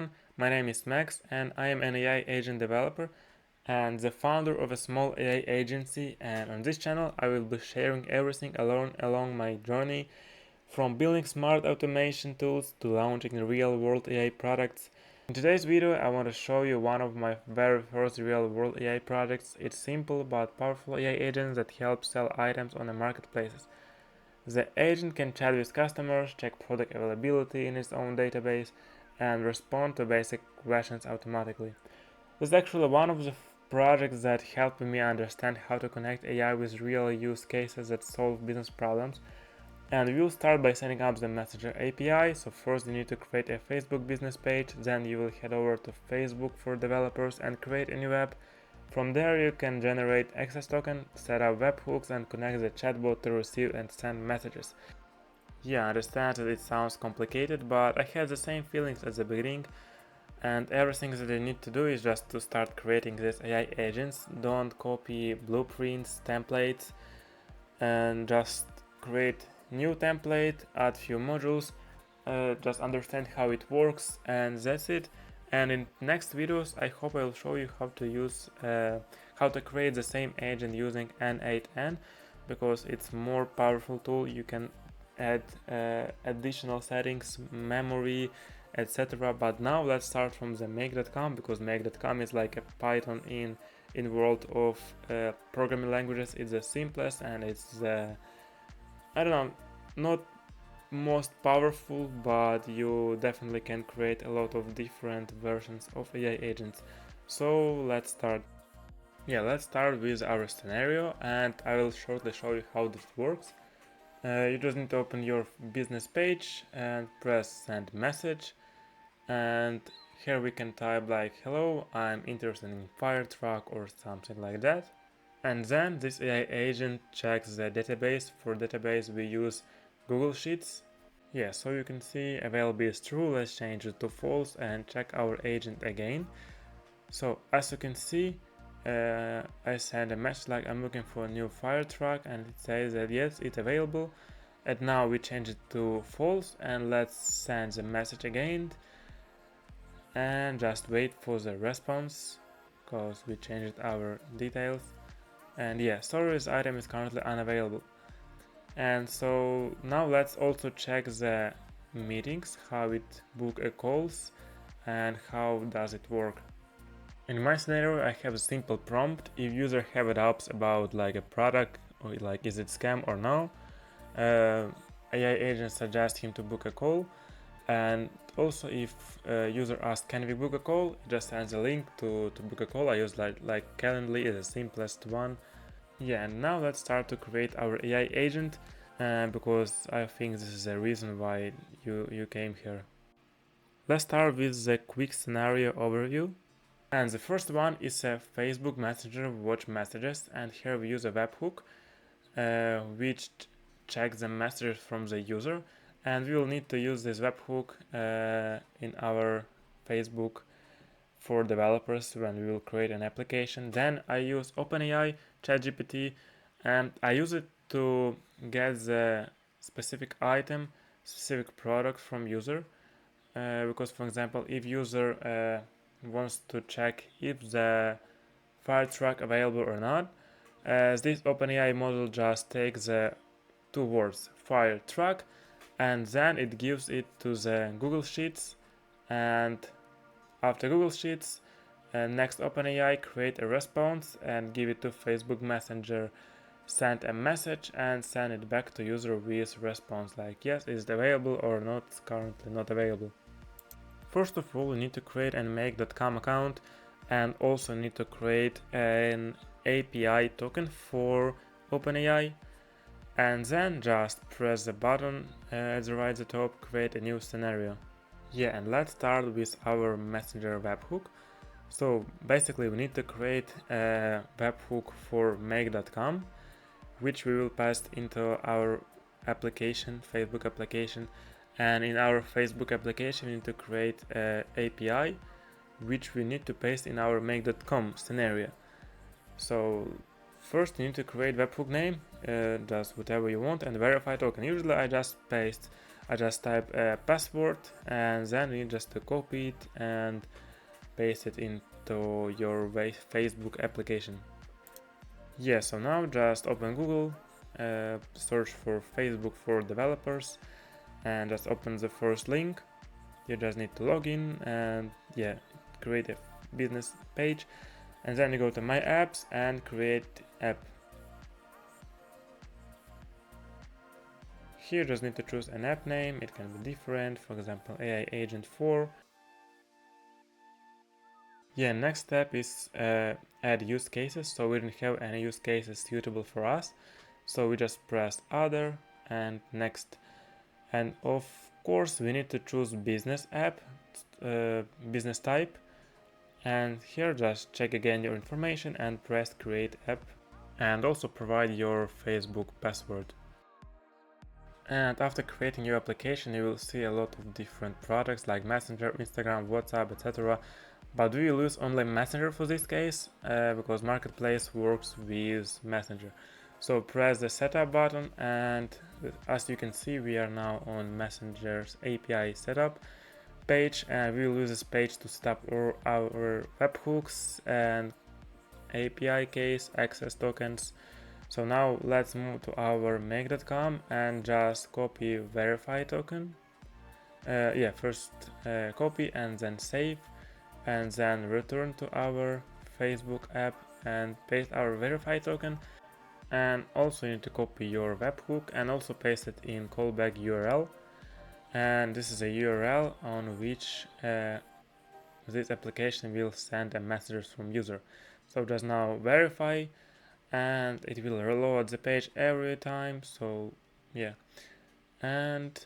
everyone, my name is Max and I am an AI agent developer and the founder of a small AI agency, and on this channel I will be sharing everything I learned along my journey, from building smart automation tools to launching real-world AI products. In today's video I want to show you one of my very first real-world AI projects. It's simple but powerful AI agent that helps sell items on the marketplaces. The agent can chat with customers, check product availability in its own database, and respond to basic questions automatically. This is actually one of the projects that helped me understand how to connect AI with real use cases that solve business problems. And we'll start by setting up the Messenger API. So first you need to create a Facebook business page, then you will head over to Facebook for developers and create a new app. From there you can generate access token, set up webhooks and connect the chatbot to receive and send messages. Yeah, I understand that it sounds complicated, but I had the same feelings at the beginning, and everything that you need to do is just to start creating these AI agents. Don't copy blueprints, templates, and just create new template, add few modules, just understand how it works, and that's it. And in next videos I hope I will show you how to create the same agent using N8N, because it's more powerful tool. You can add additional settings, memory, etc. But now let's start from the make.com, because make.com is like a Python in world of programming languages. It's the simplest and it's the, I don't know, not most powerful, but you definitely can create a lot of different versions of AI agents. So let's start. Yeah, let's start with our scenario and I will shortly show you how this works. You just need to open your business page and press send message, and here we can type like hello, I'm interested in fire truck or something like that. And then this AI agent checks the database. For database we use Google Sheets. Yeah, so you can see available is true. Let's change it to false and check our agent again. So as you can see, I send a message like I'm looking for a new fire truck, and it says that yes, it's available. And now we change it to false, and let's send the message again and just wait for the response, because we changed our details. And yeah, sorry, this item is currently unavailable. And so now let's also check the meetings, how it book a calls and how does it work. In my scenario I have a simple prompt. If user have doubts about like a product, or like is it scam or no, AI agent suggests him to book a call. And also if user asks can we book a call, it just sends a link to book a call. I use like Calendly is the simplest one. Yeah, and now let's start to create our AI agent, because I think this is the reason why you came here. Let's start with the quick scenario overview. And the first one is a Facebook Messenger watch messages, and here we use a webhook which checks the messages from the user, and we will need to use this webhook in our Facebook for developers when we will create an application. Then I use OpenAI, ChatGPT, and I use it to get the specific item, specific product from user, because for example if user wants to check if the fire truck available or not, this OpenAI model just takes the two words fire truck and then it gives it to the Google Sheets, and after Google Sheets, next OpenAI create a response and give it to Facebook Messenger, send a message and send it back to user with response like yes, is it available or not, currently not available. First of all, you need to create a make.com account and also need to create an API token for OpenAI, and then just press the button at the right at the top, create a new scenario. Yeah, and let's start with our Messenger webhook. So basically we need to create a webhook for make.com, which we will pass into our application, Facebook application. And in our Facebook application we need to create an API which we need to paste in our make.com scenario. So first you need to create webhook name, just whatever you want, and verify token. Usually I just paste I just type a password, and then you just to copy it and paste it into your Facebook application. Yeah, so now just open Google, search for Facebook for developers, and just open the first link. You just need to log in and yeah, create a business page, and then you go to My Apps and create app. Here you just need to choose an app name. It can be different, for example AI Agent 4. Yeah, next step is add use cases. So we didn't have any use cases suitable for us, so we just press other and next. And of course we need to choose business app, business type, and here just check again your information and press create app, and also provide your Facebook password. And after creating your application, you will see a lot of different products like Messenger, Instagram, WhatsApp, etc. But we will use only Messenger for this case, because Marketplace works with Messenger. So press the setup button, and as you can see, we are now on Messenger's API setup page, and we will use this page to set up our webhooks and API case, access tokens. So now let's move to our make.com and just copy verify token. First copy and then save, and then return to our Facebook app and paste our verify token. And also you need to copy your webhook and also paste it in callback URL. And this is a URL on which this application will send a message from user. So just now verify, and it will reload the page every time. So yeah, and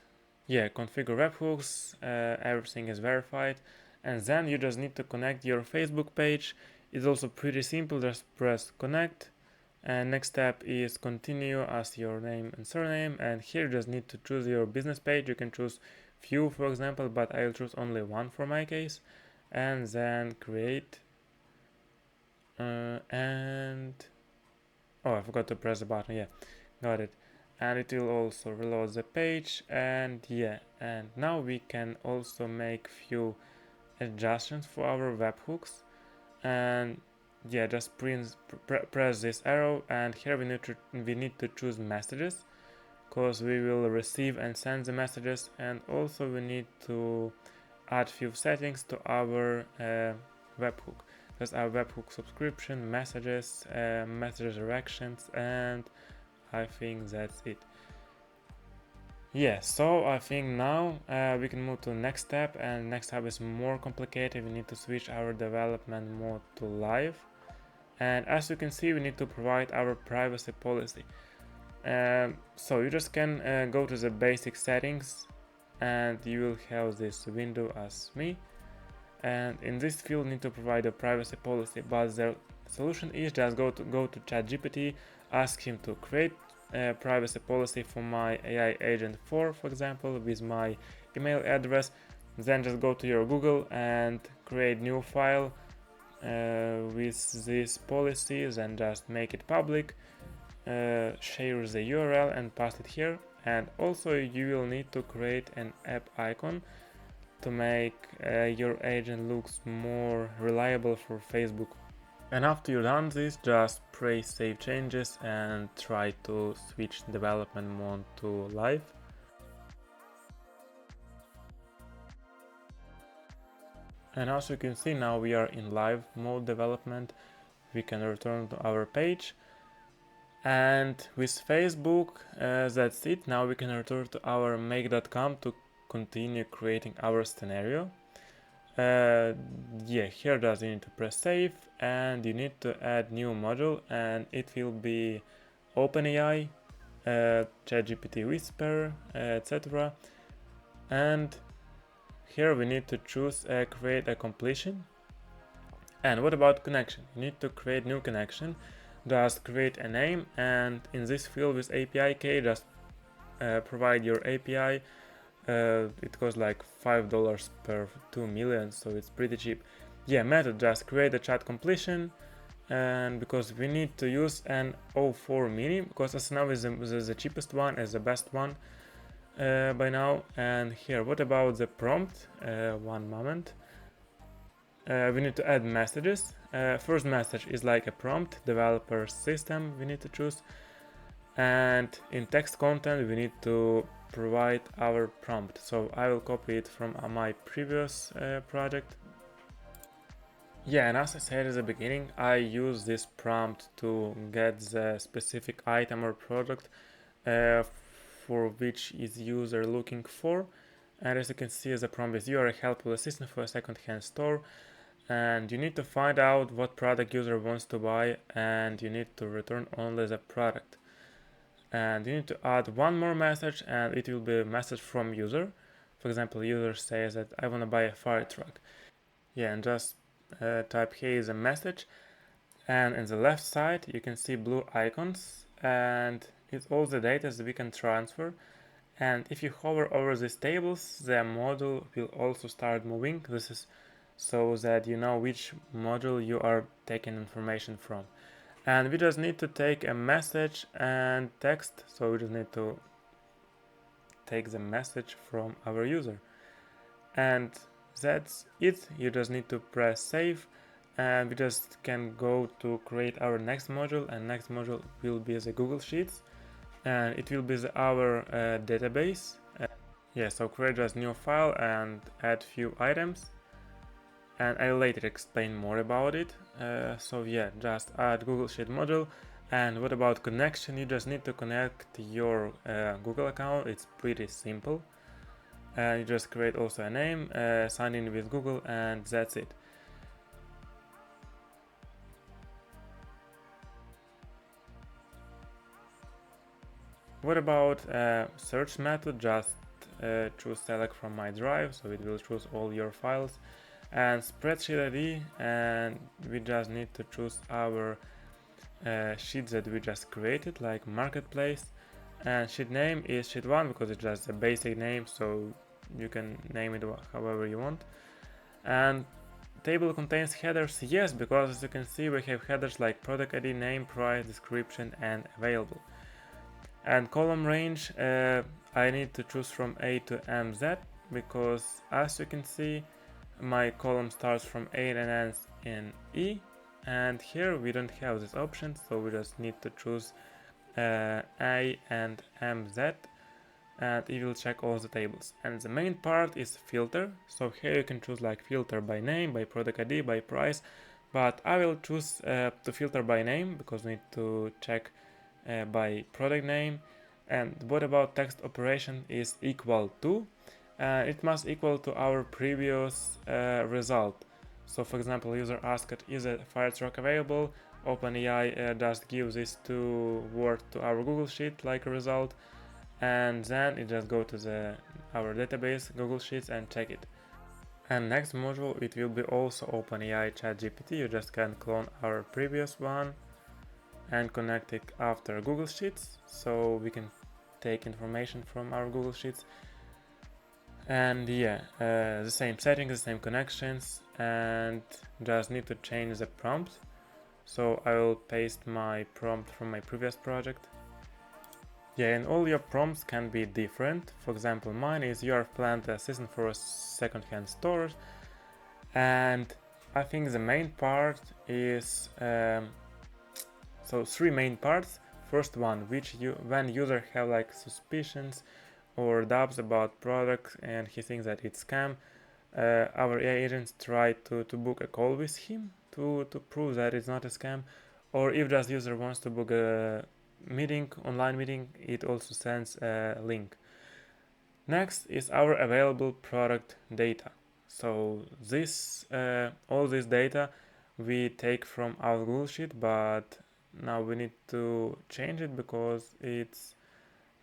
yeah, configure webhooks, everything is verified, and then you just need to connect your Facebook page. It's also pretty simple, just press connect, and next step is continue as your name and surname, and here you just need to choose your business page. You can choose few, for example, but I'll choose only one for my case, and then create, and oh, I forgot to press the button. Yeah, got it. And it will also reload the page, and yeah, and now we can also make few adjustments for our webhooks. And yeah, just press this arrow, and here we need to choose messages, because we will receive and send the messages. And also we need to add few settings to our webhook. That's our webhook subscription, messages, message directions, and I think that's it. Yeah, so I think now we can move to the next step, and next step is more complicated. We need to switch our development mode to live, and as you can see, we need to provide our privacy policy. So you just can go to the basic settings, and you will have this window as me, and in this field you need to provide a privacy policy. But the solution is just go to ChatGPT, ask him to create a privacy policy for my AI Agent 4, for example, with my email address. Then just go to your Google and create new file with these policies, and just make it public, share the URL and paste it here. And also you will need to create an app icon to make your agent looks more reliable for Facebook. And after you've done this, just press save changes and try to switch development mode to live. And as you can see, now we are in live mode development. We can return to our page. And with Facebook, that's it. Now we can return to our make.com to continue creating our scenario. Yeah, here does you need to press save, and you need to add new module, and it will be OpenAI, ChatGPT Whisper, etc. And here we need to choose create a completion. And what about connection? You need to create new connection. Just create a name, and in this field with API key, just provide your API. It costs like $5 per 2 million, so it's pretty cheap. Yeah, method, just create a chat completion, and because we need to use an O4 mini, because as now is the cheapest one, is the best one. by now. And here, what about the prompt? One moment. We need to add messages. First message is like a prompt, developer system we need to choose. And in text content we need to provide our prompt. So I will copy it from my previous project. Yeah, and as I said at the beginning, I use this prompt to get the specific item or product for which is user looking for. And as you can see, the prompt is: you are a helpful assistant for a second-hand store, and you need to find out what product user wants to buy, and you need to return only the product. And you need to add one more message, and it will be a message from user. For example, user says that I want to buy a fire truck. Yeah, and just type here is a message, and in the left side you can see blue icons, and it's all the data that we can transfer. And if you hover over these tables, the module will also start moving. This is so that you know which module you are taking information from. And we just need to take a message and text, so we just need to take the message from our user. And that's it. You just need to press save, and we just can go to create our next module, and next module will be the Google Sheets, and it will be our database. Yeah, so create just new file and add few items, and I'll later explain more about it. So yeah, just add Google Sheet module. And what about connection? You just need to connect your Google account. It's pretty simple. And you just create also a name, sign in with Google, and that's it. What about search method? Just choose select from my drive, so it will choose all your files. And spreadsheet ID, and we just need to choose our sheet that we just created, like marketplace. And sheet name is sheet 1 because it's just a basic name, so you can name it however you want. And table contains headers, yes, because as you can see we have headers like product ID, name, price, description, and available. And column range, I need to choose from A to MZ, because as you can see my column starts from A and ends in E, and here we don't have this option, so we just need to choose A and MZ, and it will check all the tables. And the main part is filter, so here you can choose like filter by name, by product ID, by price, but I will choose to filter by name because we need to check by product name. And what about text operation is equal to, it must equal to our previous result. So for example, user asked is a fire truck available, OpenAI just gives this two word to our Google Sheet like a result, and then it just go to our database Google Sheets and check it. And next module it will be also OpenAI ChatGPT. You just can clone our previous one and connect it after Google Sheets, so we can take information from our Google Sheets. And yeah, the same settings, the same connections, and just need to change the prompt. So I will paste my prompt from my previous project. Yeah, and all your prompts can be different. For example, mine is you are planned assistant for a second-hand store, and I think the main part is so three main parts. First one, when user have like suspicions or doubts about product and he thinks that it's scam, our AI agents try to book a call with him to prove that it's not a scam. Or if just user wants to book a meeting, online meeting, it also sends a link. Next is our available product data. So this all this data we take from our Google Sheet, but now we need to change it because it's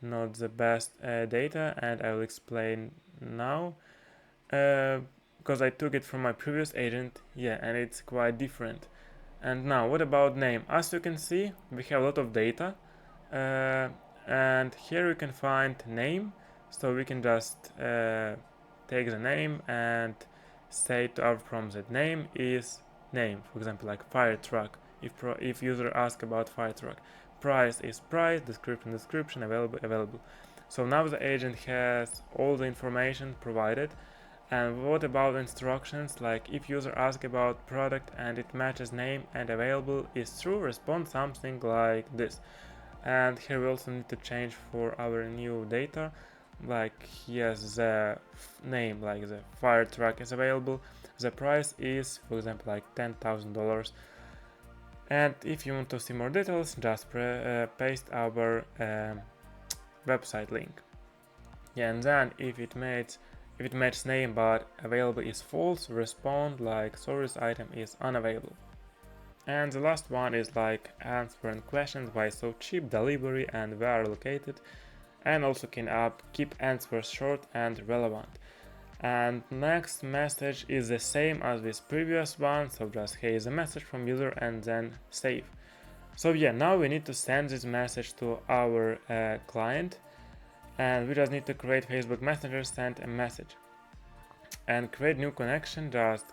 not the best data, and I will explain now. Because I took it from my previous agent, yeah, and it's quite different. And now, what about name? As you can see, we have a lot of data, and here you can find name, so we can just take the name and say to our prompt that name is name. For example, like fire truck. If user asks about fire truck, price is price, description, available. So now the agent has all the information provided. And what about instructions? Like if user asks about product and it matches name and available is true, respond something like this. And here we also need to change for our new data, like yes, the name, like the fire truck is available, the price is, for example, like $10,000. And if you want to see more details, just paste our website link. Yeah, and then if it matches name but available is false, respond like sorry, this item is unavailable. And the last one is like answering questions, why so cheap, delivery, and where located, and also can keep answers short and relevant. And next message is the same as this previous one, so just here is a message from user and then save. So yeah, now we need to send this message to our client, and we just need to create Facebook Messenger, send a message, and create new connection. Just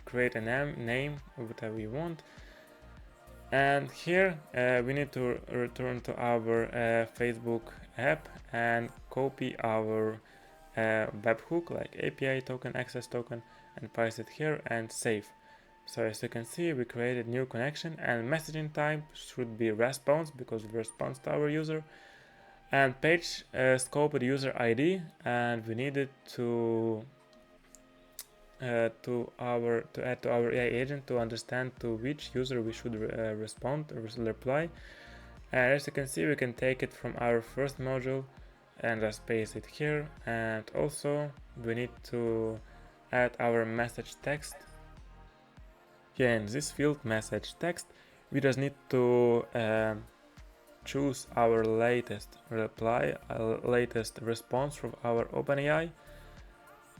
create a name whatever you want, and here we need to return to our Facebook app and copy our webhook, like API token, access token, and paste it here and save. So as you can see, we created new connection, and messaging type should be response because it responds to our user, and page scoped user ID, and we needed to add to our AI agent to understand to which user we should respond or reply. And as you can see, we can take it from our first module and just paste it here. And also we need to add our message text. Yeah, in this field message text, we just need to choose our latest reply, latest response from our OpenAI,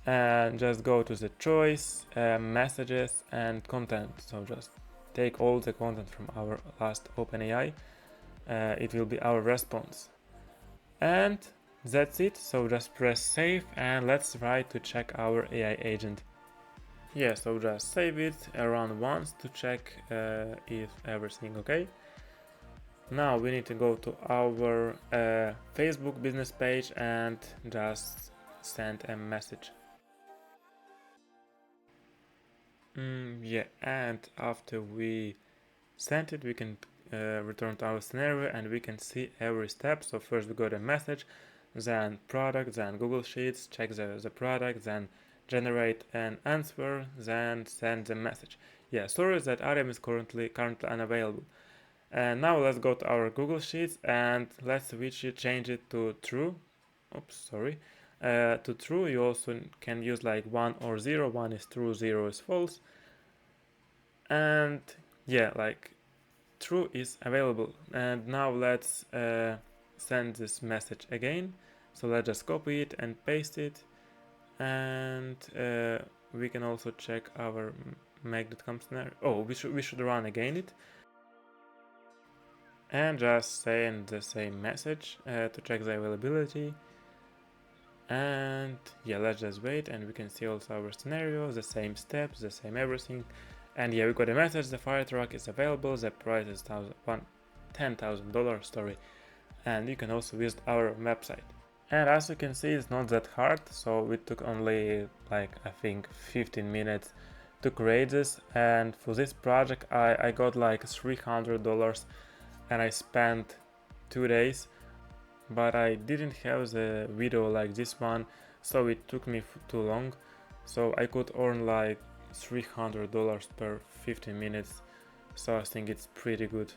and just go to the choice, messages, and content. So just take all the content from our last OpenAI. It will be our response. And that's it. So just press save and let's try to check our AI agent. Yeah, so just save it, run once to check if everything okay. Now we need to go to our Facebook business page and just send a message. Yeah, and after we sent it, we can return to our scenario and we can see every step. So first we got a message, then product, then Google Sheets, check the product, then generate an answer, then send the message. Yeah, sorry that item is currently unavailable. And now let's go to our Google Sheets and let's change it to true. Oops, sorry. To true, you also can use like 1 or 0. 1 is true, 0 is false. And yeah, like true is available. And now let's send this message again. So let's just copy it and paste it. And we can also check our make.com scenario. Oh, we should run again it. And just send the same message to check the availability. And yeah, let's just wait and we can see also our scenario, the same steps, the same everything. And yeah, we got a message, the fire truck is available, the price is $10,000, sorry. And you can also visit our website. And as you can see, it's not that hard, so it took only like I think 15 minutes to create this. And for this project I got like $300 and I spent 2 days, but I didn't have the video like this one, so it took me too long. So I could earn like $300 per 15 minutes, so I think it's pretty good.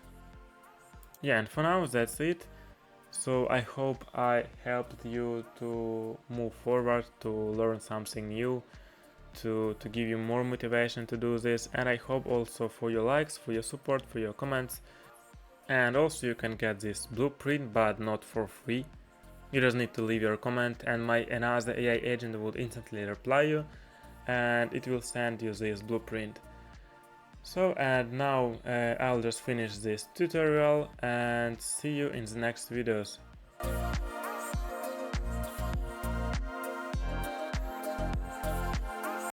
Yeah, and for now that's it. So I hope I helped you to move forward, to learn something new, to give you more motivation to do this, and I hope also for your likes, for your support, for your comments. And also you can get this blueprint, but not for free. You just need to leave your comment and my another AI agent will instantly reply you and it will send you this blueprint. So and now I'll just finish this tutorial and see you in the next videos.